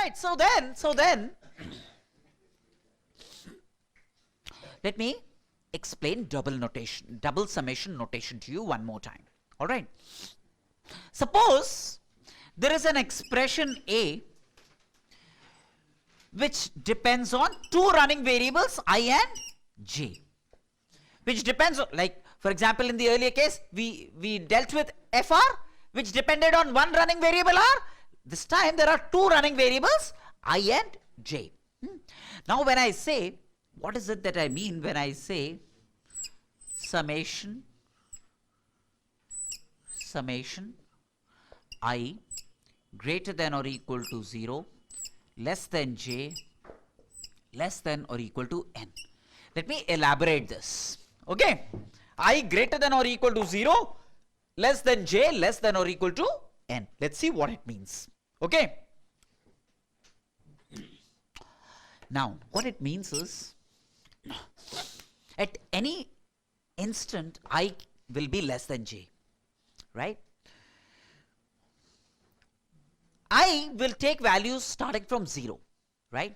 right, so then, let me explain double summation notation to you one more time. All right. Suppose there is an expression A which depends on two running variables I and J, which depends on, like for example in the earlier case we dealt with FR which depended on one running variable R. This time there are two running variables I and J. Now when I say, what is it that I mean when I say summation I greater than or equal to 0 less than J less than or equal to N? Let me elaborate this. Okay, I greater than or equal to 0 less than J less than or equal to N. Let's see what it means. Okay, now what it means is, at any instant I will be less than J, right? I will take values starting from 0, right?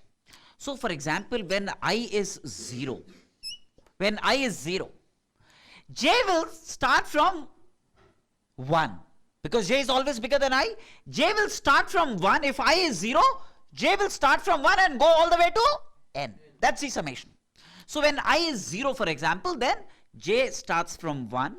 So for example, when I is 0, J will start from 1 because J is always bigger than I. J will start from 1. If I is 0, J will start from 1 and go all the way to N. That's the summation. So when I is 0, for example, then J starts from 1.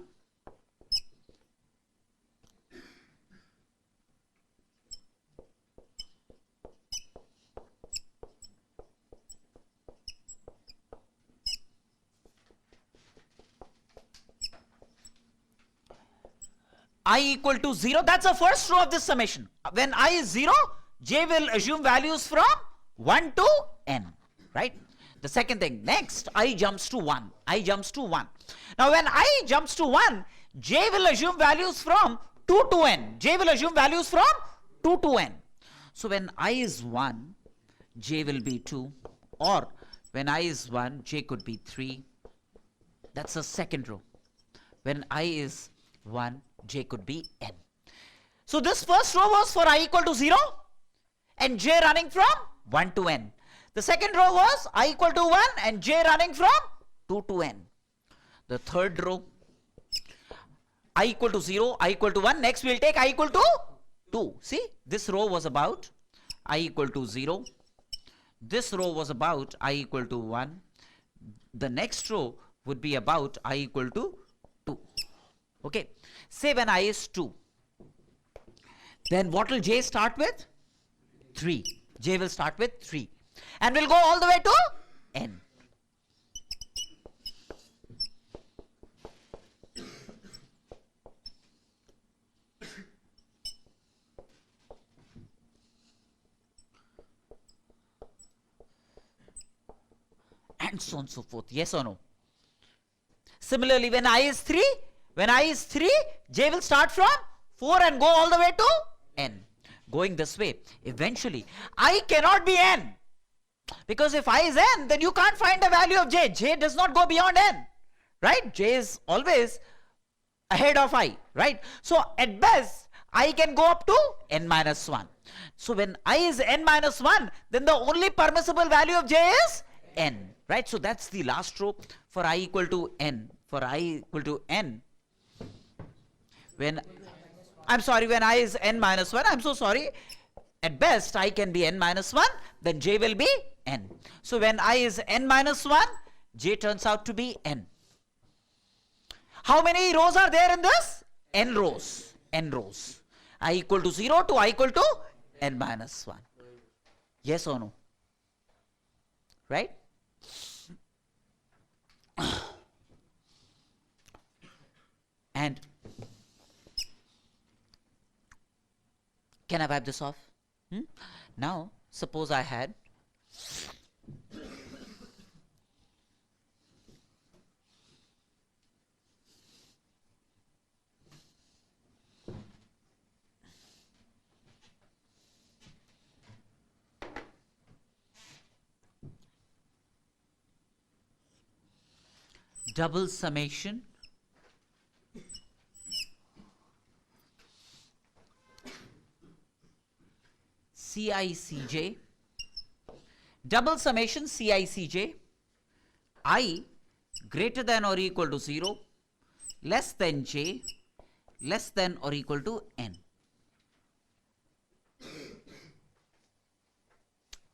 I equal to 0. That's the first row of this summation. When I is 0, J will assume values from 1 to N, right? The second thing, next I jumps to 1. Now when I jumps to 1, J will assume values from 2 to N. So when I is 1, J will be 2, or when I is 1, J could be 3. That's the second row. When I is 1, J could be N. So this first row was for I equal to 0 and J running from 1 to N. The second row was I equal to 1 and J running from 2 to N. The third row, I equal to 0, I equal to 1. Next we'll take I equal to 2. See, this row was about I equal to 0. This row was about I equal to 1. The next row would be about I equal to 2. Okay, say when I is 2, then what will J start with? 3. J will start with 3 and will go all the way to N. And so on and so forth. Yes or no? Similarly, when I is 3, J will start from 4 and go all the way to N. Going this way, eventually, I cannot be N. Because if I is N, then you can't find a value of J. J does not go beyond N. Right? J is always ahead of I. Right? So, at best, I can go up to N minus 1. So, when I is N minus 1, then the only permissible value of J is N. Right? So, that's the last row for I equal to N. For I equal to N, when I is N minus 1, I'm so sorry. At best, I can be N minus 1, then J will be N. So when I is N minus 1, J turns out to be N. How many rows are there in this? N rows. I equal to 0 to I equal to N minus 1. Yes or no? Right? And can I wipe this off? Now, suppose I had double summation CICJ, double summation CICJ, I greater than or equal to 0, less than j, less than or equal to n.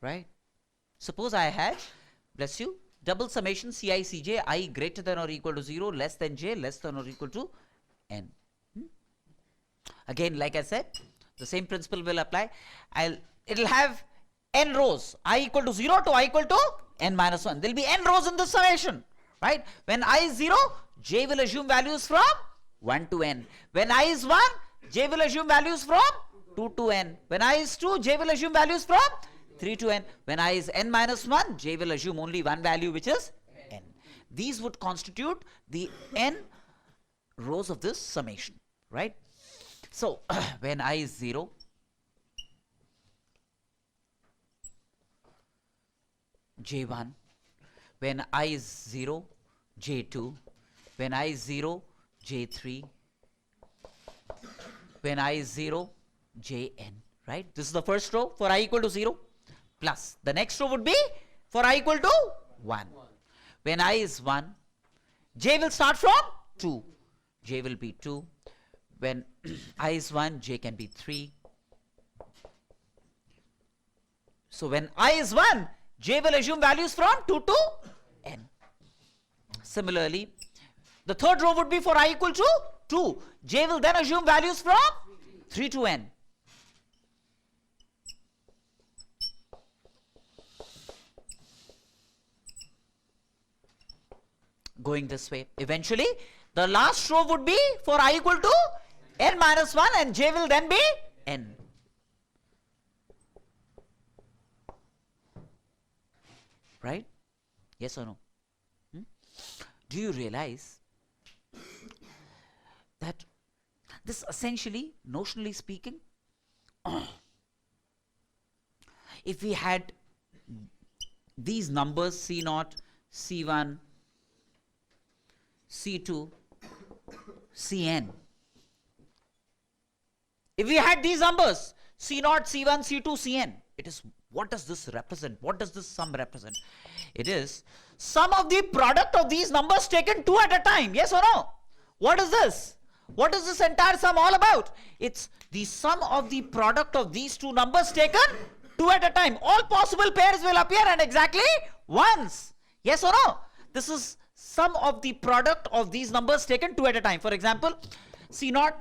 Right? Suppose I had, bless you, double summation CICJ, I greater than or equal to 0, less than j, less than or equal to n. Again, like I said, the same principle will apply. It'll have n rows, I equal to 0 to I equal to n minus 1. There will be n rows in this summation, right? When I is 0, j will assume values from 1 to n. When I is 1, j will assume values from 2 to n. When I is 2, j will assume values from 3 to n. When I is n minus 1, j will assume only one value, which is n. These would constitute the n rows of this summation, right? So, when I is 0, j1, when I is 0, j2, when I is 0, j3, when I is 0, jn, right? This is the first row for I equal to 0, plus the next row would be for I equal to 1. When I is 1, j will start from 2, j will be 2. When I is 1, j can be 3. So when I is 1, j will assume values from 2 to n. Similarly, the third row would be for I equal to 2. J will then assume values from 3 to n. Going this way. Eventually, the last row would be for I equal to n minus 1 and j will then be n. Right? Yes or no? Do you realize that this essentially, notionally speaking, if we had these numbers C0, C1, C2, Cn, if we had these numbers C0, C1, C2, Cn, it is, what does this represent? What does this sum represent? It is sum of the product of these numbers taken two at a time. Yes or no? What is this? What is this entire sum all about? It's the sum of the product of these two numbers taken two at a time. All possible pairs will appear and exactly once. Yes or no? This is sum of the product of these numbers taken two at a time. For example, C0,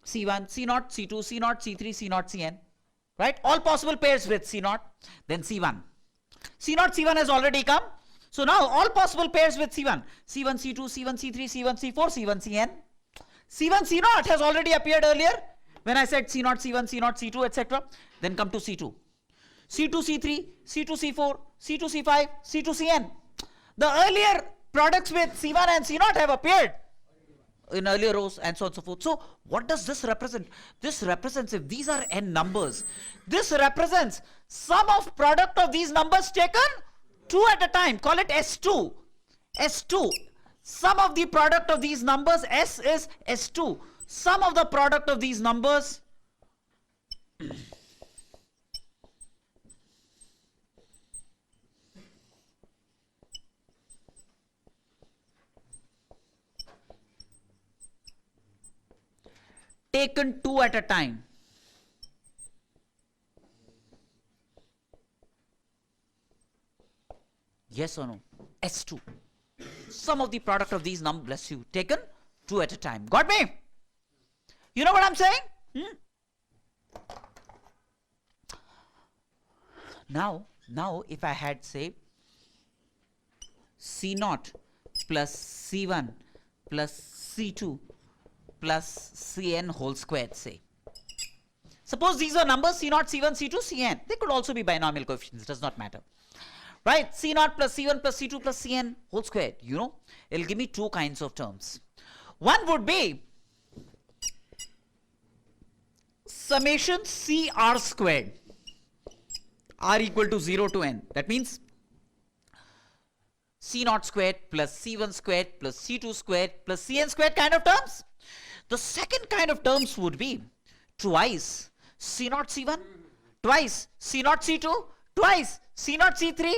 C1, C0, C2, C0, C3, C0, Cn. Right? All possible pairs with C0, then C1. C0, C1 has already come. So now all possible pairs with C1. C1, C2, C1, C3, C1, C4, C1, Cn. C1, C0 has already appeared earlier when I said C0, C1, C0, C2, etc. Then come to C2. C2, C3, C2, C4, C2, C5, C2, Cn. The earlier products with C1 and C0 have appeared in earlier rows and so on and so forth. So what does this represent? This represents, if these are n numbers, this represents sum of product of these numbers taken two at a time. Call it S2. S2. Sum of the product of these numbers, S is S2. Sum of the product of these numbers taken two at a time. Yes or no? S2. Sum of the product of these numbers, bless you, taken two at a time. Got me? You know what I'm saying? Now if I had, say, C0 plus C1 plus C2 plus Cn whole squared, say. Suppose these are numbers C0, C1, C2, Cn. They could also be binomial coefficients, it does not matter. Right? C0 plus C1 plus C2 plus Cn whole squared. You know, it'll give me two kinds of terms. One would be summation CR squared. R equal to 0 to n. That means C0 squared plus C1 squared plus C2 squared plus Cn squared kind of terms. The second kind of terms would be twice C0 C1, twice C0 C2, twice C0 C3,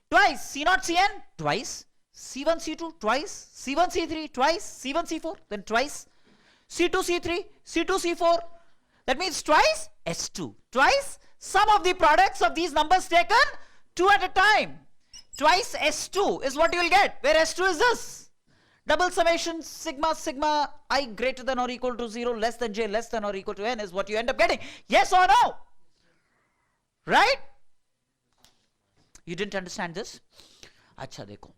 twice C0 Cn, twice C1 C2, twice C1 C3, twice C1 C4, then twice C2 C3, C2 C4. That means twice S2, twice sum of the products of these numbers taken 2 at a time. Twice S2 is what you will get, where S2 is this. Double summation sigma sigma I greater than or equal to 0 less than j less than or equal to n is what you end up getting. Yes or no? Right? You didn't understand this? Acha dekho.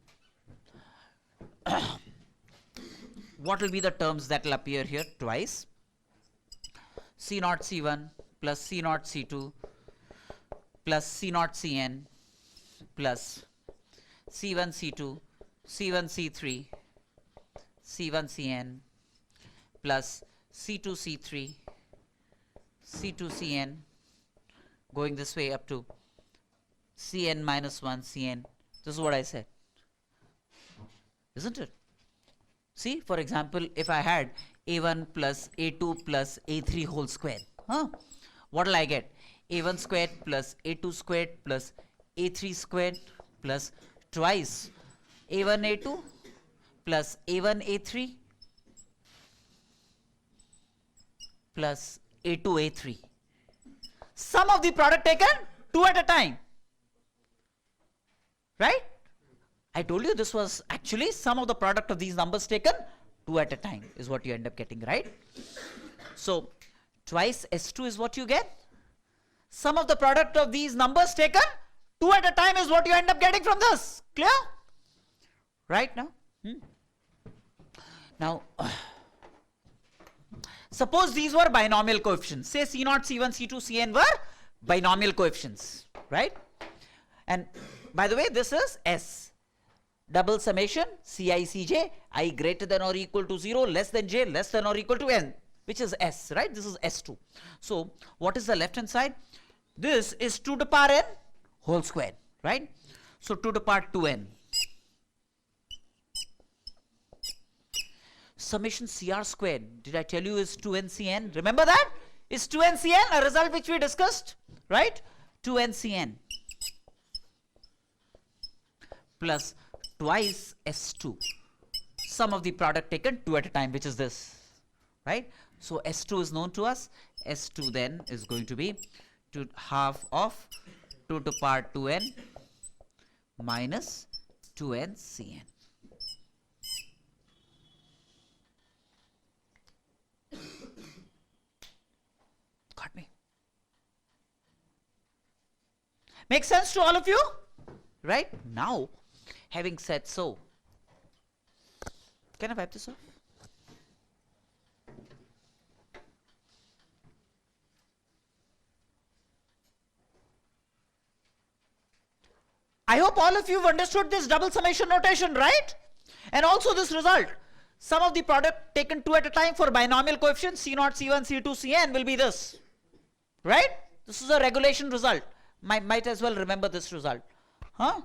What will be the terms that will appear here? Twice C0 C1 plus C0 C2 plus C0 Cn plus C1 C2 C1 C3 C1 Cn plus C2 C3 C2 Cn going this way up to Cn minus 1 Cn. This is what I said, isn't it? See, for example, if I had a1 plus a2 plus a3 whole square, what will I get? a1 squared plus a2 squared plus a3 squared plus twice a1 a2 plus a1 a3 plus a2 a3. Sum of the product taken 2 at a time. Right? I told you this was actually sum of the product of these numbers taken 2 at a time is what you end up getting, right? So twice S2 is what you get. Sum of the product of these numbers taken 2 at a time is what you end up getting from this. Clear? Right now? Now, suppose these were binomial coefficients. Say C0, C1, C2, Cn were binomial coefficients, right? And by the way, this is S. Double summation Ci Cj I greater than or equal to 0 less than j less than or equal to n, which is S, right? This is S2. So what is the left hand side? This is 2 to the power n whole square, right? So 2 to the power 2n. Summation Cr squared, did I tell you is 2ncn? Remember that? Is 2ncn a result which we discussed, right? 2ncn plus twice S2, sum of the product taken 2 at a time, which is this, right? So S2 is known to us. S2 then is going to be half of 2 to the power 2n minus 2n Cn. Got me? Make sense to all of you? Right? Now, having said so, can I wipe this off? I hope all of you have understood this double summation notation, right? And also this result. Sum of the product taken 2 at a time for binomial coefficients C0, C1, C2, Cn will be this. Right? This is a regulation result. Might as well remember this result. Huh?